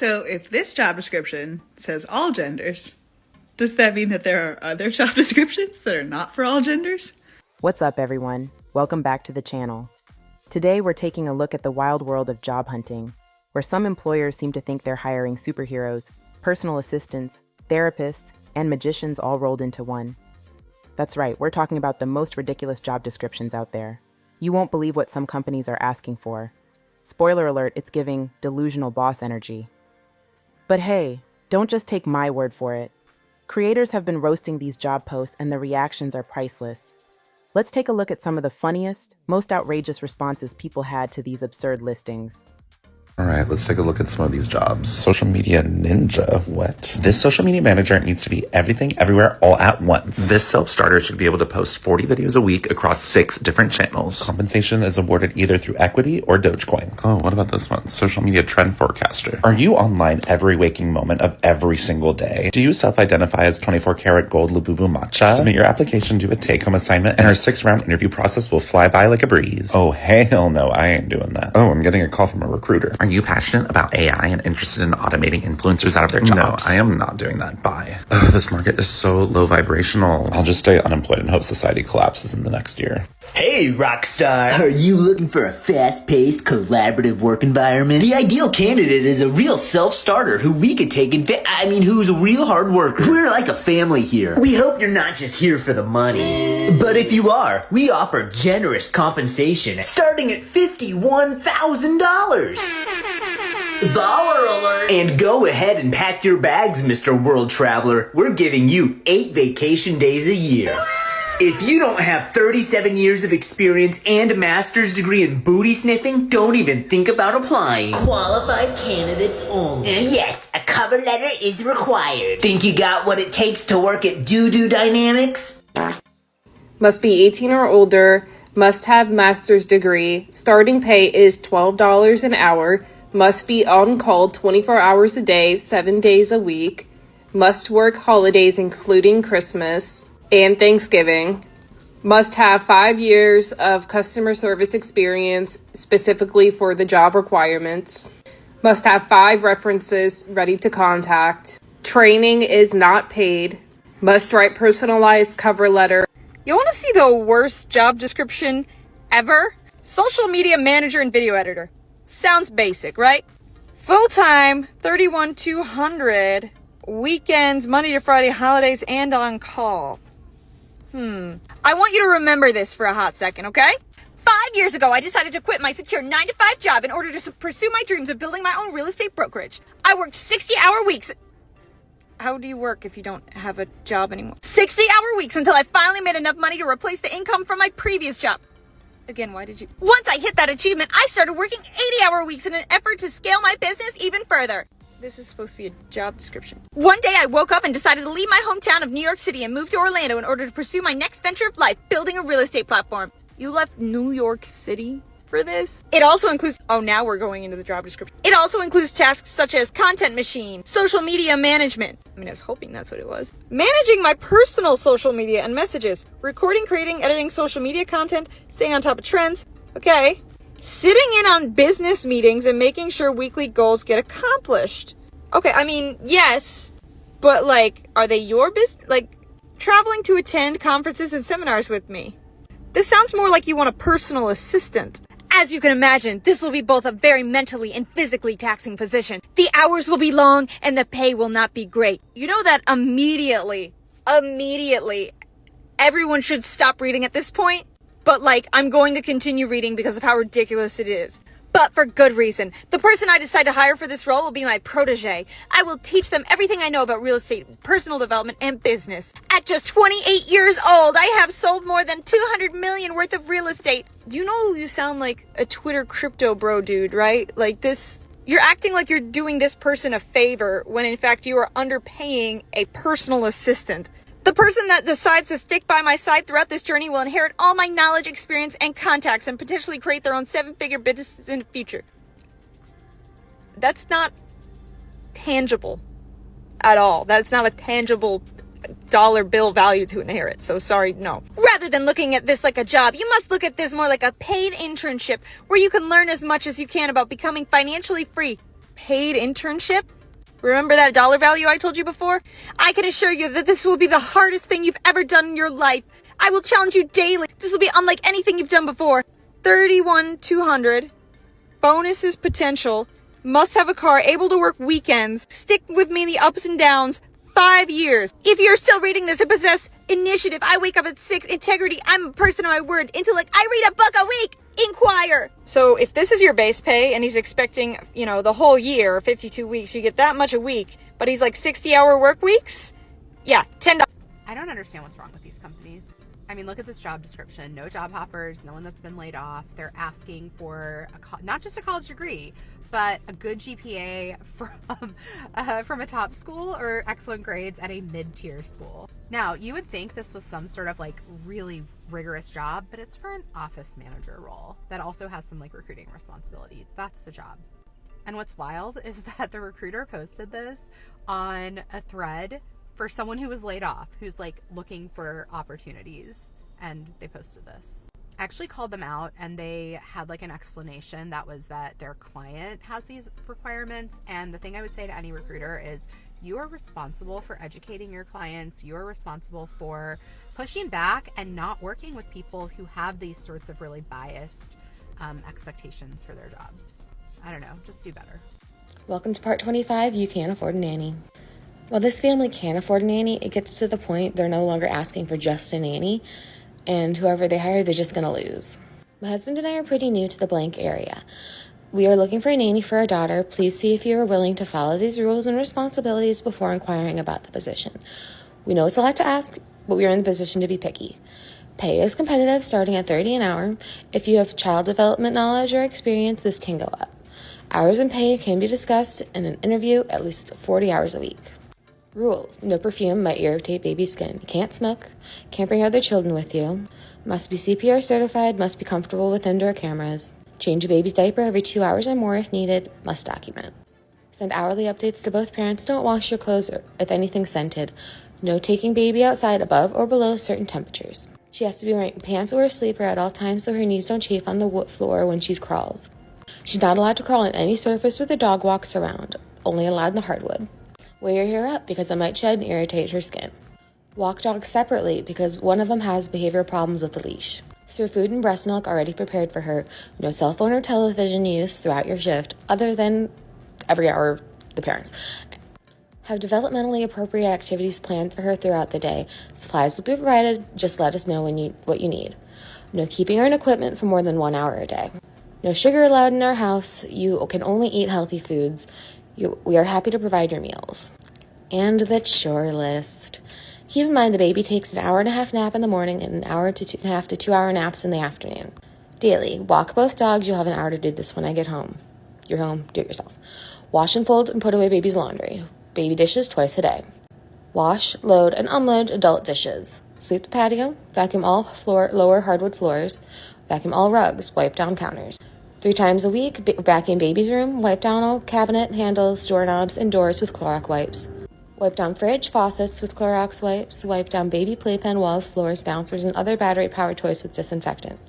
So if this job description says all genders, does that mean that there are other job descriptions that are not for all genders? What's up, everyone? Welcome back to the channel. Today, we're taking a look at the wild world of job hunting, where some employers seem to think they're hiring superheroes, personal assistants, therapists, and magicians all rolled into one. That's right, we're talking about the most ridiculous job descriptions out there. You won't believe what some companies are asking for. Spoiler alert, it's giving delusional boss energy. But hey, don't just take my word for it. Creators have been roasting these job posts and the reactions are priceless. Let's take a look at some of the funniest, most outrageous responses people had to these absurd listings. All right, let's take a look at some of these jobs. Social media ninja, what? This social media manager needs to be everything, everywhere, all at once. This self-starter should be able to post 40 videos a week across 6 different channels. Compensation is awarded either through equity or Dogecoin. Oh, what about this one? Social media trend forecaster. Are you online every waking moment of every single day? Do you self-identify as 24 karat gold Labubu matcha? Submit your application to a take-home assignment and our 6-round interview process will fly by like a breeze. Oh, hell no, I ain't doing that. Oh, I'm getting a call from a recruiter. Are you passionate about AI and interested in automating influencers out of their jobs? No, I am not doing that. Bye. This market is so low vibrational. I'll just stay unemployed and hope society collapses in the next year. Hey, Rockstar! Are you looking for a fast-paced, collaborative work environment? The ideal candidate is a real self-starter who we could take who's a real hard worker. We're like a family here. We hope you're not just here for the money. But if you are, we offer generous compensation starting at $51,000. Baller alert! And go ahead and pack your bags, Mr. World Traveler. We're giving you 8 vacation days a year. If you don't have 37 years of experience and a master's degree in booty sniffing, don't even think about applying. Qualified candidates only. And yes, a cover letter is required. Think you got what it takes to work at Doo-Doo Dynamics? Must be 18 or older, must have master's degree, starting pay is $12 an hour, must be on call 24 hours a day, 7 days a week, must work holidays including Christmas and Thanksgiving, must have 5 years of customer service experience specifically for the job requirements, must have 5 references ready to contact, training is not paid, must write personalized cover letter. You want to see the worst job description ever? Social media manager and video editor. Sounds basic, right? Full-time, 31,200, weekends, Monday to Friday, holidays, and on call. I want you to remember this for a hot second, okay? 5 years ago, I decided to quit my secure 9-to-5 job in order to pursue my dreams of building my own real estate brokerage. I worked 60-hour weeks. How do you work if you don't have a job anymore? 60-hour weeks until I finally made enough money to replace the income from my previous job. Again, why did you? Once I hit that achievement, I started working 80-hour weeks in an effort to scale my business even further. This is supposed to be a job description. One day I woke up and decided to leave my hometown of New York City and move to Orlando in order to pursue my next venture of life, building a real estate platform. You left New York City for this? It also includes, now we're going into the job description. It also includes tasks such as content machine, social media management. I was hoping that's what it was. Managing my personal social media and messages, recording, creating, editing social media content, staying on top of trends. Okay. Sitting in on business meetings and making sure weekly goals get accomplished. Okay, yes, but are they your business? Traveling to attend conferences and seminars with me. This sounds more like you want a personal assistant. As you can imagine, this will be both a very mentally and physically taxing position. The hours will be long and the pay will not be great. You know that immediately, everyone should stop reading at this point. But I'm going to continue reading because of how ridiculous it is. But for good reason. The person I decide to hire for this role will be my protege. I will teach them everything I know about real estate, personal development, and business. At just 28 years old, I have sold more than 200 million worth of real estate. You know you sound like a Twitter crypto bro dude, right? You're acting like you're doing this person a favor when in fact you are underpaying a personal assistant. The person that decides to stick by my side throughout this journey will inherit all my knowledge, experience, and contacts and potentially create their own 7-figure businesses in the future. That's not tangible at all. That's not a tangible dollar bill value to inherit. So sorry, no. Rather than looking at this like a job, you must look at this more like a paid internship where you can learn as much as you can about becoming financially free. paid internship. Remember that dollar value I told you before? I can assure you that this will be the hardest thing you've ever done in your life. I will challenge you daily. This will be unlike anything you've done before. 31,200. Bonuses potential. Must have a car, able to work weekends. Stick with me in the ups and downs. 5 years. If you're still reading this and possess initiative, I wake up at 6. Integrity, I'm a person of my word. Intellect, I read a book a week. Inquire. So if this is your base pay and he's expecting, the whole year, 52 weeks, you get that much a week, but he's like 60-hour work weeks? Yeah, $10. I don't understand what's wrong with these companies. I mean, look at this job description. No job hoppers, no one that's been laid off. They're asking for not just a college degree, but a good GPA from a top school or excellent grades at a mid-tier school. Now, you would think this was some sort of like really rigorous job, but it's for an office manager role that also has some like recruiting responsibilities. That's the job. And what's wild is that the recruiter posted this on a thread for someone who was laid off, who's like looking for opportunities, and they posted this. I actually called them out, and they had like an explanation that was that their client has these requirements. And the thing I would say to any recruiter is you are responsible for educating your clients. You are responsible for pushing back and not working with people who have these sorts of really biased expectations for their jobs. I don't know, just do better. Welcome to part 25, you can't afford a nanny. While this family can't afford a nanny, it gets to the point they're no longer asking for just a nanny, and whoever they hire, they're just going to lose. My husband and I are pretty new to the blank area. We are looking for a nanny for our daughter. Please see if you are willing to follow these rules and responsibilities before inquiring about the position. We know it's a lot to ask, but we are in the position to be picky. Pay is competitive, starting at $30 an hour. If you have child development knowledge or experience, this can go up. Hours and pay can be discussed in an interview at least 40 hours a week. Rules. No perfume, might irritate baby skin. Can't smoke. Can't bring other children with you. Must be CPR certified. Must be comfortable with indoor cameras. Change a baby's diaper every 2 hours or more if needed. Must document. Send hourly updates to both parents. Don't wash your clothes with anything scented. No taking baby outside above or below certain temperatures. She has to be wearing pants or a sleeper at all times so her knees don't chafe on the wood floor when she crawls. She's not allowed to crawl on any surface where the dog walks around. Only allowed in the hardwood. Wear your hair up because it might shed and irritate her skin. Walk dogs separately because one of them has behavioral problems with the leash. Serve food and breast milk already prepared for her. No cell phone or television use throughout your shift other than every hour the parents. Have developmentally appropriate activities planned for her throughout the day. Supplies will be provided. Just let us know what you need. No keeping her in equipment for more than 1 hour a day. No sugar allowed in our house. You can only eat healthy foods. We are happy to provide your meals. And the chore list. Keep in mind the baby takes an hour and a half nap in the morning and an hour to 2.5 to 2 hour naps in the afternoon. Daily. Walk both dogs. You'll have an hour to do this when I get home. You're home. Do it yourself. Wash and fold and put away baby's laundry. Baby dishes twice a day. Wash, load, and unload adult dishes. Sweep the patio. Vacuum all lower hardwood floors. Vacuum all rugs. Wipe down counters. 3 times a week, vacuum baby's room. Wipe down all cabinet handles, doorknobs, and doors with Clorox wipes. Wipe down fridge, faucets with Clorox wipes. Wipe down baby playpen, walls, floors, bouncers, and other battery-powered toys with disinfectant.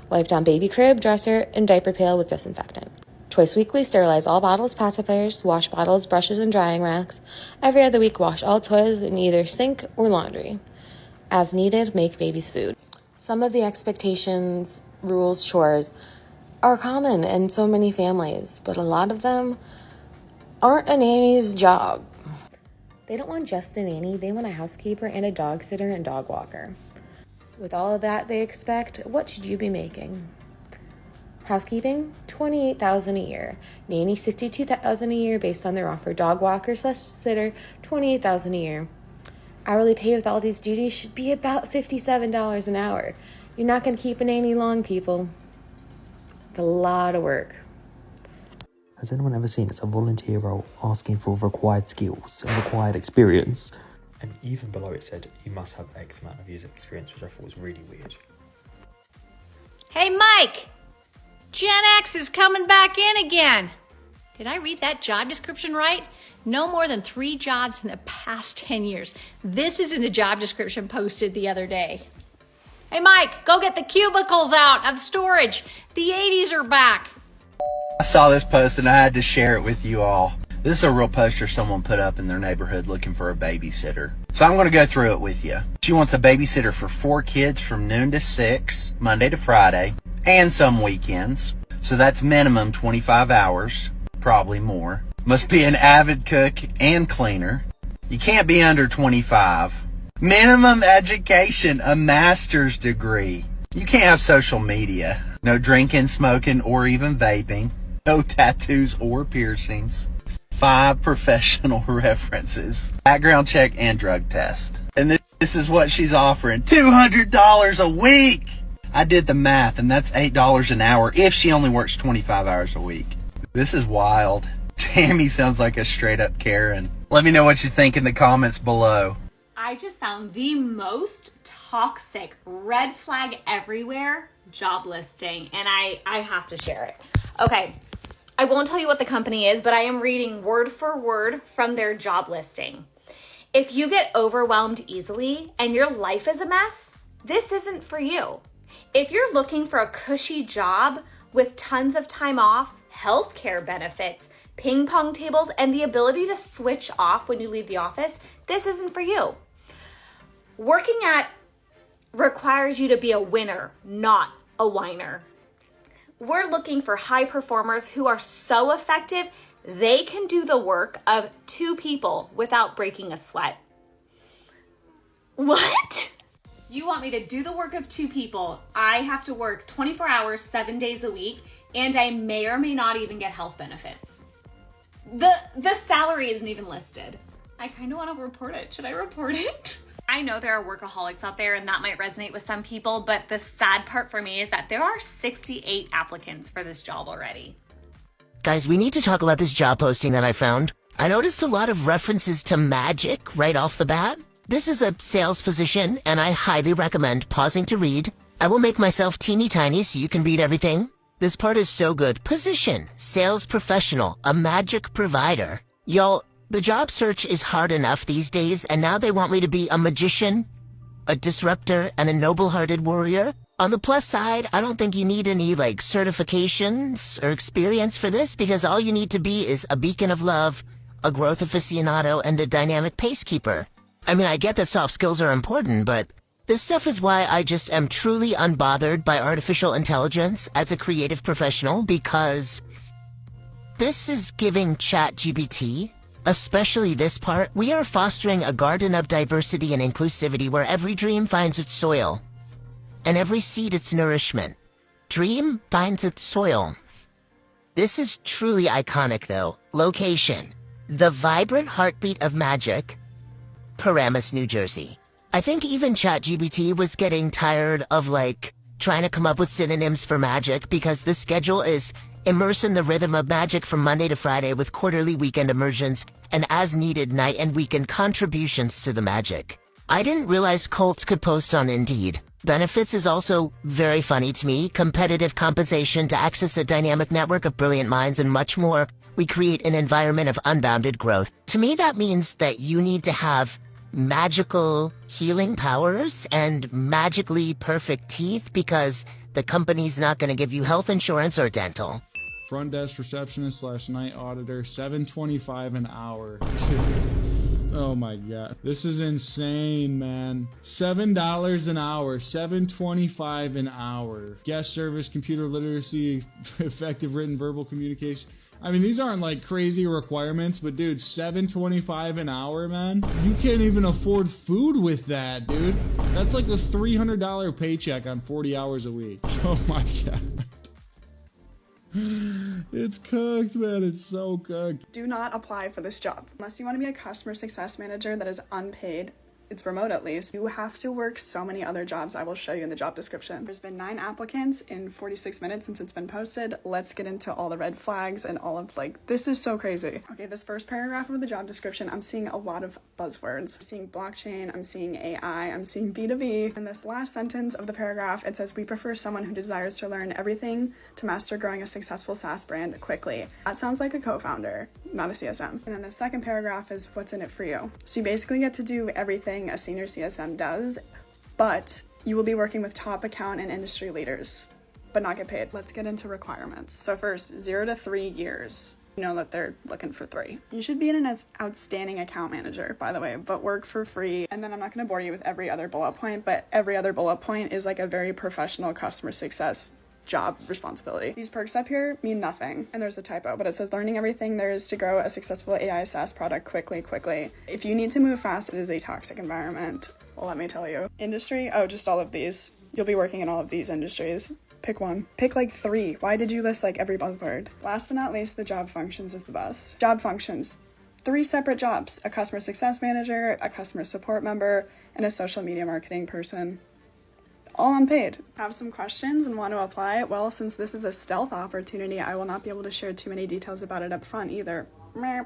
Wipe down baby crib, dresser, and diaper pail with disinfectant. Twice weekly, sterilize all bottles, pacifiers, wash bottles, brushes, and drying racks. Every other week, wash all toys in either sink or laundry. As needed, make baby's food. Some of the expectations, rules, chores are common in so many families, but a lot of them aren't a nanny's job. They don't want just a nanny, they want a housekeeper and a dog sitter and dog walker. With all of that they expect, what should you be making? Housekeeping, $28,000 a year. Nanny, $62,000 a year based on their offer. Dog walker / sitter, $28,000 a year. Hourly pay with all these duties should be about $57 an hour. You're not going to keep a nanny long, people. It's a lot of work. Has anyone ever seen it's a volunteer role asking for required skills and required experience? And even below it said you must have X amount of years of experience, which I thought was really weird. Hey Mike! Gen X is coming back in again. Did I read that job description right? No more than 3 jobs in the past 10 years. This isn't a job description posted the other day. Hey Mike, go get the cubicles out of storage. The 80s are back. I saw this post and I had to share it with you all. This is a real poster someone put up in their neighborhood looking for a babysitter. So I'm going to go through it with you. She wants a babysitter for 4 kids from noon to 6, Monday to Friday, and some weekends. So that's minimum 25 hours, probably more. Must be an avid cook and cleaner. You can't be under 25. Minimum education, a master's degree. You can't have social media. No drinking, smoking, or even vaping. No tattoos or piercings. 5 professional references. Background check and drug test. And this is what she's offering. $200 a week! I did the math, and that's $8 an hour if she only works 25 hours a week. This is wild. Tammy sounds like a straight up Karen. Let me know what you think in the comments below. I just found the most toxic, red flag everywhere job listing, and I have to share it. Okay, I won't tell you what the company is, but I am reading word for word from their job listing. If you get overwhelmed easily and your life is a mess, this isn't for you. If you're looking for a cushy job with tons of time off, healthcare benefits, ping pong tables, and the ability to switch off when you leave the office, this isn't for you. Working at requires you to be a winner, not a whiner. We're looking for high performers who are so effective, they can do the work of 2 people without breaking a sweat. What? You want me to do the work of 2 people? I have to work 24 hours, 7 days a week, and I may or may not even get health benefits. The salary isn't even listed. I kind of want to report it. Should I report it? I know there are workaholics out there and that might resonate with some people, but the sad part for me is that there are 68 applicants for this job already. Guys, we need to talk about this job posting that I found. I noticed a lot of references to magic right off the bat. This is a sales position, and I highly recommend pausing to read. I will make myself teeny tiny so you can read everything. This part is so good. Position, sales professional, a magic provider. Y'all, the job search is hard enough these days, and now they want me to be a magician, a disruptor, and a noble-hearted warrior. On the plus side, I don't think you need any, certifications or experience for this, because all you need to be is a beacon of love, a growth aficionado, and a dynamic pacekeeper. I mean, I get that soft skills are important, but this stuff is why I just am truly unbothered by artificial intelligence as a creative professional, because this is giving ChatGPT, especially this part. We are fostering a garden of diversity and inclusivity where every dream finds its soil, and every seed its nourishment. Dream finds its soil. This is truly iconic, though. Location: the vibrant heartbeat of magic, Paramus, New Jersey. I think even ChatGPT was getting tired of, trying to come up with synonyms for magic, because the schedule is immerse in the rhythm of magic from Monday to Friday with quarterly weekend immersions and as-needed night and weekend contributions to the magic. I didn't realize cults could post on Indeed. Benefits is also very funny to me. Competitive compensation to access a dynamic network of brilliant minds and much more. We create an environment of unbounded growth. To me, that means that you need to have magical healing powers and magically perfect teeth, because the company's not going to give you health insurance or dental. Front desk receptionist / night auditor, $7.25 an hour. Oh my god. This is insane, man. $7 an hour, $7.25 an hour. Guest service, computer literacy, effective written verbal communication. I mean, these aren't crazy requirements, but dude, $7.25 an hour, man. You can't even afford food with that, dude. That's like a $300 paycheck on 40 hours a week. Oh my god. It's cooked, man. It's so cooked. Do not apply for this job. Unless you want to be a customer success manager that is unpaid, it's remote at least, you have to work so many other jobs I will show you in the job description. There's been 9 applicants in 46 minutes since it's been posted. Let's get into all the red flags and all of this is so crazy. Okay, this first paragraph of the job description, I'm seeing a lot of buzzwords. I'm seeing blockchain, I'm seeing AI, I'm seeing B2B. In this last sentence of the paragraph, it says, we prefer someone who desires to learn everything to master growing a successful SaaS brand quickly. That sounds like a co-founder, not a CSM. And then the second paragraph is what's in it for you. So you basically get to do everything a senior CSM does, but you will be working with top account and industry leaders. but not get paid. Let's get into requirements. So first, 0 to 3 years. You know that they're looking for 3. You should be an outstanding account manager, by the way, but work for free. And then I'm not going to bore you with every other bullet point, but every other bullet point is like a very professional customer success job responsibility. These perks up here mean nothing, and there's a typo, but it says learning everything there is to grow a successful AI SaaS product quickly. If you need to move fast, it is a toxic environment. Well, let me tell you. Industry? Oh, just all of these. You'll be working in all of these industries. Pick one. Pick like 3. Why did you list like every buzzword? Last but not least, the job functions is the best. Job functions. 3 separate jobs: a customer success manager, a customer support member, and a social media marketing person. All unpaid. Have some questions and want to apply? Well, since this is a stealth opportunity, I will not be able to share too many details about it up front either.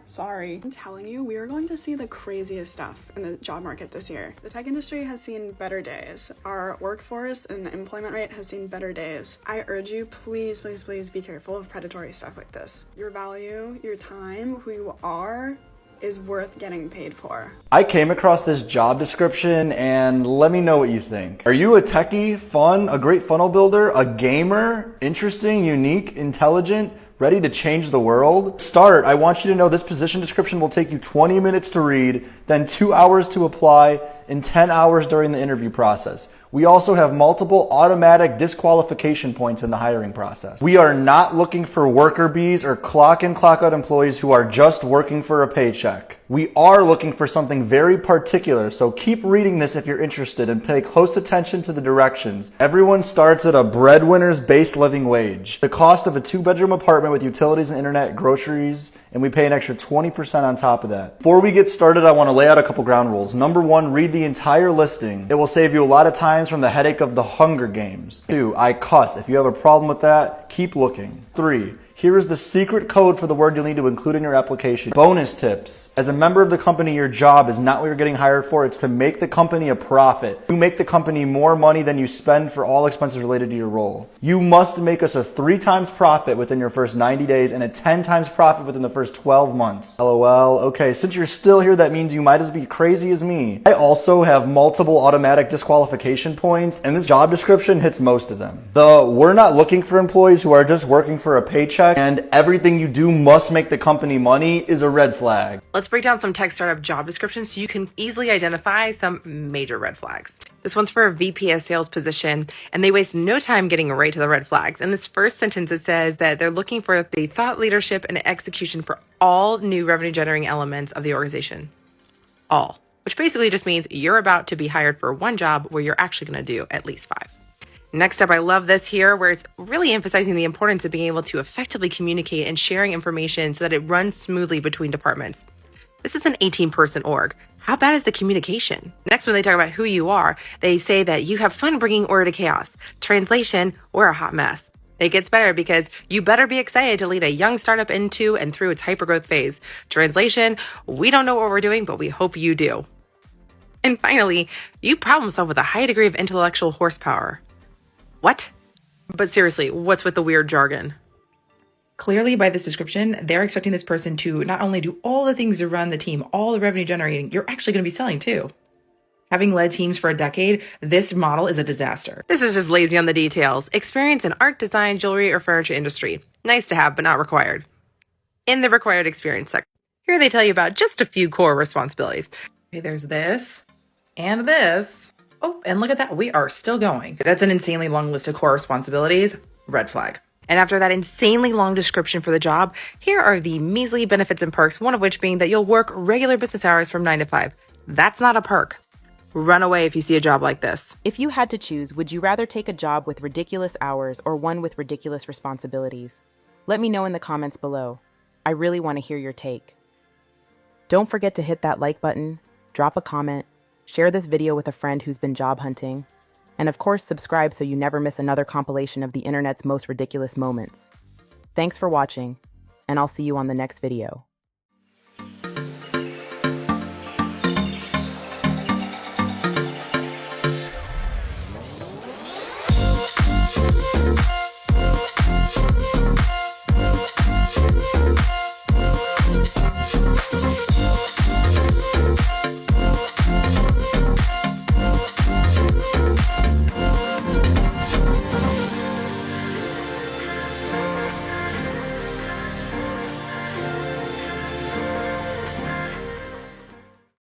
Sorry. I'm telling you, we are going to see the craziest stuff in the job market this year. The tech industry has seen better days. Our workforce and employment rate has seen better days. I urge you, please be careful of predatory stuff like this. Your value, your time, who you are, is worth getting paid for. I came across this job description and let me know what you think. Are you a techie, fun, a great funnel builder, a gamer, interesting, unique, intelligent, ready to change the world? Start, I want you to know this position description will take you 20 minutes to read, then 2 hours to apply, and 10 hours during the interview process. We also have multiple automatic disqualification points in the hiring process. We are not looking for worker bees or clock in, clock out employees who are just working for a paycheck. We are looking for something very particular, so keep reading this if you're interested and pay close attention to the directions. Everyone starts at a breadwinner's base living wage. The cost of a 2-bedroom apartment with utilities and internet, groceries, and we pay an extra 20% on top of that. Before we get started, I want to lay out a couple ground rules. Number 1, read the entire listing. It will save you a lot of times from the headache of the Hunger Games. 2, I cuss. If you have a problem with that, keep looking. 3, here is the secret code for the word you'll need to include in your application. Bonus tips. As a member of the company, your job is not what you're getting hired for. It's to make the company a profit. You make the company more money than you spend for all expenses related to your role. You must make us a 3 times profit within your first 90 days and a 10 times profit within the first 12 months. LOL. Okay, since you're still here, that means you might as be crazy as me. I also have multiple automatic disqualification points, and this job description hits most of them. We're not looking for employees who are just working for a paycheck, and everything you do must make the company money is a red flag. Let's break down some tech startup job descriptions so you can easily identify some major red flags. This one's for a VP of sales position, and they waste no time getting right to the red flags. In this first sentence, it says that they're looking for the thought leadership and execution for all new revenue generating elements of the organization. All, which basically just means you're about to be hired for one job where you're actually going to do at least 5. Next up, I love this here where it's really emphasizing the importance of being able to effectively communicate and sharing information so that it runs smoothly between departments. This is an 18-person org. How bad is the communication? Next, when they talk about who you are, they say that you have fun bringing order to chaos. Translation, we're a hot mess. It gets better because you better be excited to lead a young startup into and through its hypergrowth phase. Translation, we don't know what we're doing, but we hope you do. And finally, you problem solve with a high degree of intellectual horsepower. What? But seriously, what's with the weird jargon? Clearly, by this description, they're expecting this person to not only do all the things to run the team, all the revenue generating, you're actually going to be selling too. Having led teams for a decade, this model is a disaster. This is just lazy on the details. Experience in art, design, jewelry, or furniture industry. Nice to have, but not required. In the required experience section, here they tell you about just a few core responsibilities. Okay, there's this and this. Oh, and look at that. We are still going. That's an insanely long list of core responsibilities. Red flag. And after that insanely long description for the job, here are the measly benefits and perks, one of which being that you'll work regular business hours from 9 to 5. That's not a perk. Run away if you see a job like this. If you had to choose, would you rather take a job with ridiculous hours or one with ridiculous responsibilities? Let me know in the comments below. I really want to hear your take. Don't forget to hit that like button, drop a comment, share this video with a friend who's been job hunting, and of course subscribe so you never miss another compilation of the internet's most ridiculous moments. Thanks for watching, and I'll see you on the next video.